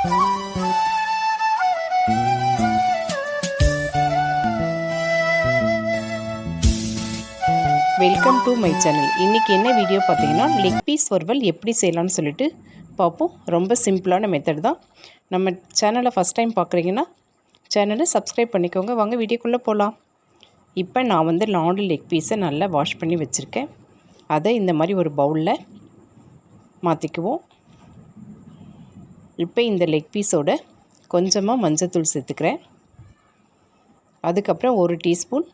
Welcome to my channel. இன்றைக்கி என்ன video பார்த்தீங்கன்னா, லெக் பீஸ் வறுவல் எப்படி செய்யலான்னு சொல்லிட்டு பார்ப்போம். ரொம்ப சிம்பிளான மெத்தட் தான். நம்ம சேனலை ஃபஸ்ட் டைம் பார்க்குறீங்கன்னா சேனலை சப்ஸ்கிரைப் பண்ணிக்கோங்க. வாங்க வீடியோக்குள்ளே போகலாம். இப்போ நான் 4 லெக் பீஸை நல்லா வாஷ் பண்ணி வச்சுருக்கேன். அதை இந்த மாதிரி ஒரு பவுலில் மாற்றிக்குவோம். இப்போ இந்த லெக் பீஸோட கொஞ்சமாக மஞ்சத்தூள் சேர்த்துக்கிறேன். அதுக்கப்புறம் 1 டீஸ்பூன்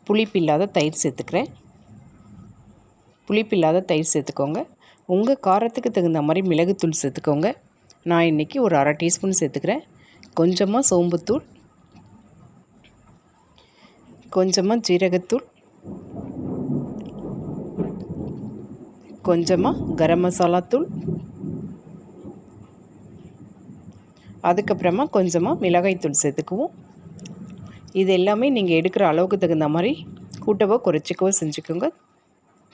புளிப்பில்லாத தயிர் சேர்த்துக்கிறேன். புளிப்பில்லாத தயிர் சேர்த்துக்கோங்க. உங்கள் காரத்துக்கு தகுந்த மாதிரி மிளகுத்தூள் சேர்த்துக்கோங்க. நான் இன்றைக்கி ஒரு 1/2 டீஸ்பூன் சேர்த்துக்கிறேன். கொஞ்சமாக சோம்புத்தூள், கொஞ்சமாக ஜீரகத்தூள், கொஞ்சமாக கரம் மசாலா தூள், அதுக்கப்புறமா கொஞ்சமாக மிளகாய்த்தூள் சேர்த்துக்குவோம். இது எல்லாமே நீங்கள் எடுக்கிற அளவுக்கு தகுந்த மாதிரி கூட்டவோ குறைச்சிக்கவோ செஞ்சுக்கோங்க.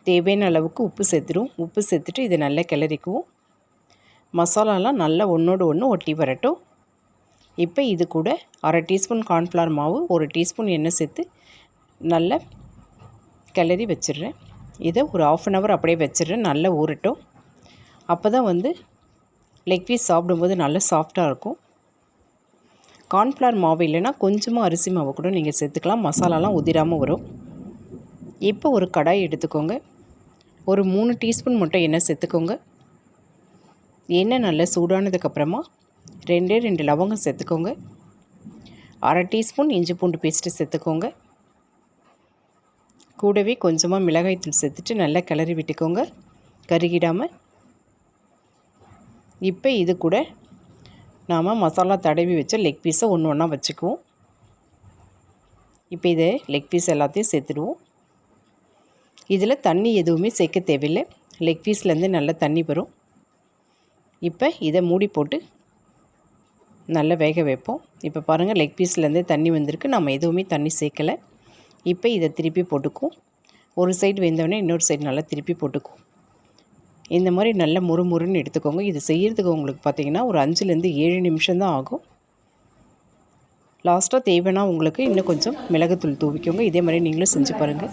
தேவையான அளவுக்கு உப்பு சேர்த்துடுவோம். உப்பு சேர்த்துட்டு இதை நல்லா கிளறிக்குவோம். மசாலாலாம் நல்லா ஒன்றோடு ஒன்று ஒட்டி வரட்டும். இப்போ இது கூட 1/2 டீஸ்பூன் கார்ன்ஃப்ளவர் மாவு, 1 டீஸ்பூன் எண்ணெய் சேர்த்து நல்லா கிளறி வச்சிடுறேன். இதை ஒரு 1/2 அன் ஹவர் அப்படியே வச்சிடுறேன். நல்லா ஊறட்டும். அப்போ தான் லெக் பீஸ் சாப்பிடும்போது நல்லா சாஃப்டாக இருக்கும். கார்ன்ஃப்ளவர் மாவு இல்லைன்னா கொஞ்சமாக அரிசி மாவு கூட நீங்கள் சேர்த்துக்கலாம். மசாலாலாம் உதிராமல் வரும். இப்போ ஒரு கடாய் எடுத்துக்கோங்க. ஒரு 3 டீஸ்பூன் மட்டும் எண்ணெய் சேர்த்துக்கோங்க. எண்ணெய் நல்லா சூடானதுக்கப்புறமா 2 லவங்கம் சேர்த்துக்கோங்க. 1/2 டீஸ்பூன் இஞ்சி பூண்டு பேஸ்ட்டு சேர்த்துக்கோங்க. கூடவே கொஞ்சமாக மிளகாய்த்தூள் சேர்த்துட்டு நல்லா கிளறி விட்டுக்கோங்க, கருகிடாமல். இப்போ இது கூட நாம் மசாலா தடவி வச்ச லெக் பீஸை ஒன்று ஒன்றா வச்சுக்குவோம். இப்போ இதை லெக் பீஸ் எல்லாத்தையும் சேர்த்துடுவோம். இதில் தண்ணி எதுவுமே சேர்க்க தேவையில்லை. லெக் பீஸ்லேருந்து நல்லா தண்ணி வரும். இப்போ இதை மூடி போட்டு நல்லா வேக வைப்போம். இப்போ பாருங்கள், லெக் பீஸ்லேருந்தே தண்ணி வந்திருக்கு. நம்ம எதுவுமே தண்ணி சேர்க்கலை. இப்போ இதை திருப்பி போட்டுக்குவோம். ஒரு சைடு வெந்தோடனே இன்னொரு சைடு நல்லா திருப்பி போட்டுக்குவோம். இந்த மாதிரி நல்லா முறுமுறுன்னு எடுத்துக்கோங்க. இது செய்கிறதுக்கு உங்களுக்கு பார்த்திங்கன்னா ஒரு 5லேருந்து 7 நிமிஷம் தான் ஆகும். லாஸ்ட்டாக தேவைன்னா உங்களுக்கு இன்னும் கொஞ்சம் மிளகுத்தூள் தூவிக்கோங்க. இதே மாதிரி நீங்களும் செஞ்சு பாருங்கள்.